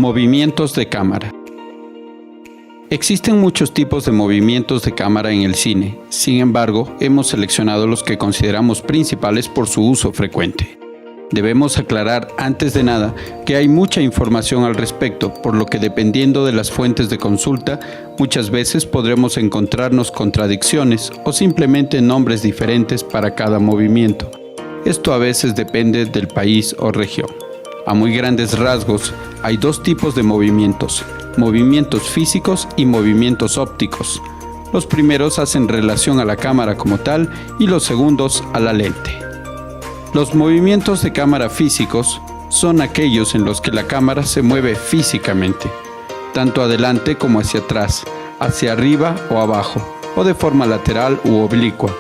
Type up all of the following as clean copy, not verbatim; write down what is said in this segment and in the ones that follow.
Movimientos de cámara. Existen muchos tipos de movimientos de cámara en el cine, sin embargo, hemos seleccionado los que consideramos principales por su uso frecuente. Debemos aclarar antes de nada que hay mucha información al respecto, por lo que dependiendo de las fuentes de consulta, muchas veces podremos encontrarnos contradicciones o simplemente nombres diferentes para cada movimiento. Esto a veces depende del país o región. A muy grandes rasgos, hay dos tipos de movimientos físicos y movimientos ópticos. Los primeros hacen relación a la cámara como tal y los segundos a la lente. Los movimientos de cámara físicos son aquellos en los que la cámara se mueve físicamente, tanto adelante como hacia atrás, hacia arriba o abajo, o de forma lateral u oblicua.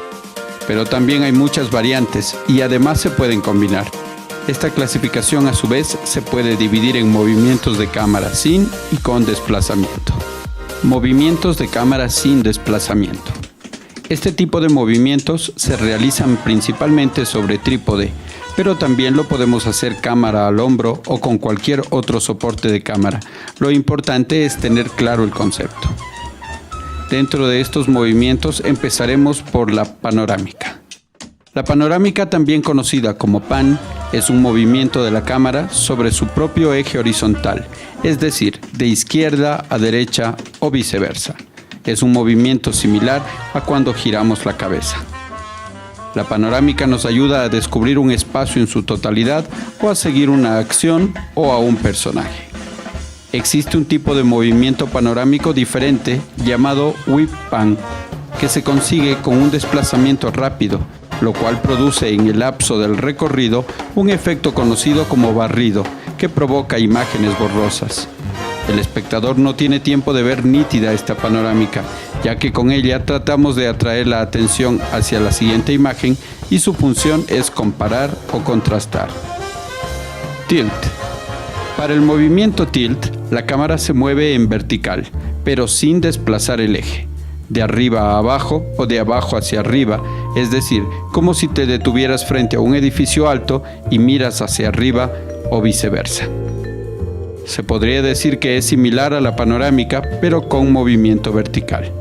Pero también hay muchas variantes y además se pueden combinar. Esta clasificación a su vez se puede dividir en movimientos de cámara sin y con desplazamiento. Movimientos de cámara sin desplazamiento. Este tipo de movimientos se realizan principalmente sobre trípode, pero también lo podemos hacer cámara al hombro o con cualquier otro soporte de cámara. Lo importante es tener claro el concepto. Dentro de estos movimientos empezaremos por la panorámica. La panorámica, también conocida como pan, es un movimiento de la cámara sobre su propio eje horizontal, es decir, de izquierda a derecha o viceversa. Es un movimiento similar a cuando giramos la cabeza. La panorámica nos ayuda a descubrir un espacio en su totalidad o a seguir una acción o a un personaje. Existe un tipo de movimiento panorámico diferente llamado whip pan, que se consigue con un desplazamiento rápido, lo cual produce en el lapso del recorrido un efecto conocido como barrido, que provoca imágenes borrosas. El espectador no tiene tiempo de ver nítida esta panorámica, ya que con ella tratamos de atraer la atención hacia la siguiente imagen y su función es comparar o contrastar. Tilt. Para el movimiento tilt, la cámara se mueve en vertical, pero sin desplazar el eje, de arriba a abajo o de abajo hacia arriba, es decir, como si te detuvieras frente a un edificio alto y miras hacia arriba o viceversa. Se podría decir que es similar a la panorámica, pero con movimiento vertical.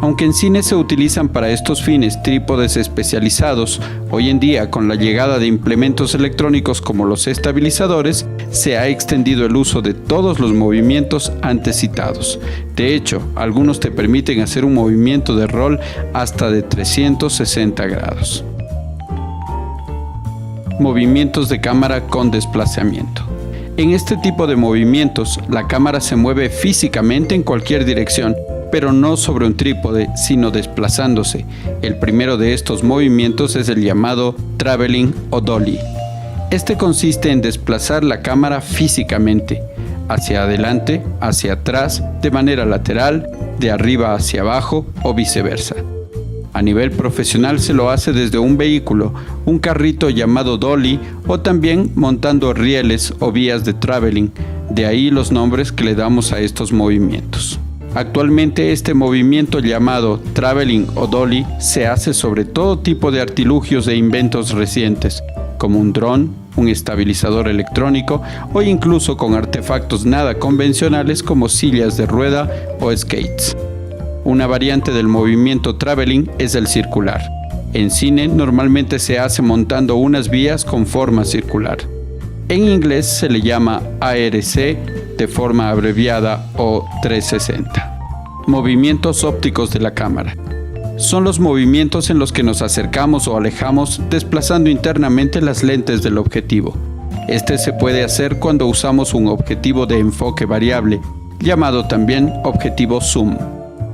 Aunque en cine se utilizan para estos fines trípodes especializados, hoy en día con la llegada de implementos electrónicos como los estabilizadores, se ha extendido el uso de todos los movimientos antes citados. De hecho, algunos te permiten hacer un movimiento de rol hasta de 360 grados. Movimientos de cámara con desplazamiento. En este tipo de movimientos, la cámara se mueve físicamente en cualquier dirección, pero no sobre un trípode, sino desplazándose. El primero de estos movimientos es el llamado traveling o dolly. Este consiste en desplazar la cámara físicamente, hacia adelante, hacia atrás, de manera lateral, de arriba hacia abajo o viceversa. A nivel profesional se lo hace desde un vehículo, un carrito llamado dolly, o también montando rieles o vías de traveling. De ahí los nombres que le damos a estos movimientos. Actualmente este movimiento llamado traveling o dolly se hace sobre todo tipo de artilugios e inventos recientes, como un dron, un estabilizador electrónico o incluso con artefactos nada convencionales como sillas de rueda o skates. Una variante del movimiento traveling es el circular. En cine normalmente se hace montando unas vías con forma circular. En inglés se le llama ARC, de forma abreviada, o 360. Movimientos ópticos de la cámara. Son los movimientos en los que nos acercamos o alejamos desplazando internamente las lentes del objetivo. Este se puede hacer cuando usamos un objetivo de enfoque variable, llamado también objetivo zoom,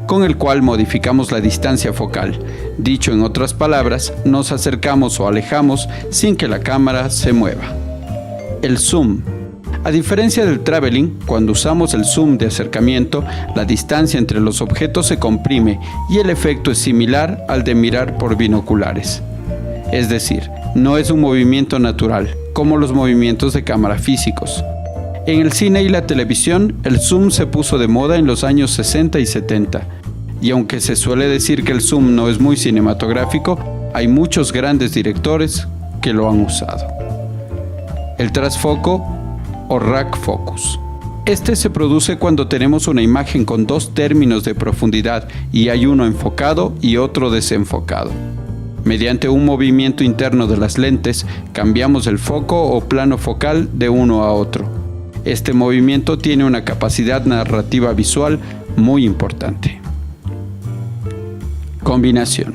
con el cual modificamos la distancia focal. Dicho en otras palabras, nos acercamos o alejamos sin que la cámara se mueva. El zoom. A diferencia del traveling, cuando usamos el zoom de acercamiento, la distancia entre los objetos se comprime y el efecto es similar al de mirar por binoculares. Es decir, no es un movimiento natural, como los movimientos de cámara físicos. En el cine y la televisión, el zoom se puso de moda en los años 60 y 70. Y aunque se suele decir que el zoom no es muy cinematográfico, hay muchos grandes directores que lo han usado. El trasfoco o rack focus. Este se produce cuando tenemos una imagen con dos términos de profundidad y hay uno enfocado y otro desenfocado. Mediante un movimiento interno de las lentes, cambiamos el foco o plano focal de uno a otro. Este movimiento tiene una capacidad narrativa visual muy importante. Combinación.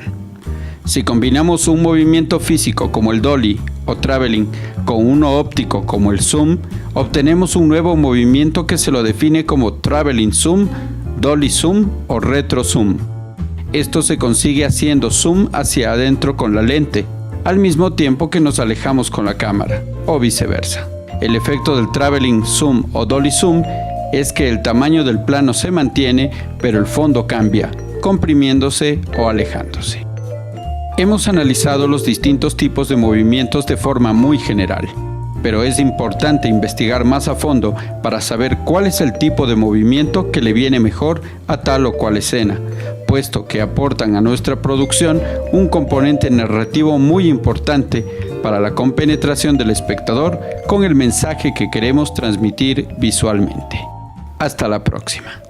Si combinamos un movimiento físico como el dolly o traveling con uno óptico como el zoom, obtenemos un nuevo movimiento que se lo define como traveling zoom, dolly zoom o retro zoom. Esto se consigue haciendo zoom hacia adentro con la lente, al mismo tiempo que nos alejamos con la cámara, o viceversa. El efecto del traveling zoom o dolly zoom es que el tamaño del plano se mantiene, pero el fondo cambia, comprimiéndose o alejándose. Hemos analizado los distintos tipos de movimientos de forma muy general, pero es importante investigar más a fondo para saber cuál es el tipo de movimiento que le viene mejor a tal o cual escena, puesto que aportan a nuestra producción un componente narrativo muy importante para la compenetración del espectador con el mensaje que queremos transmitir visualmente. Hasta la próxima.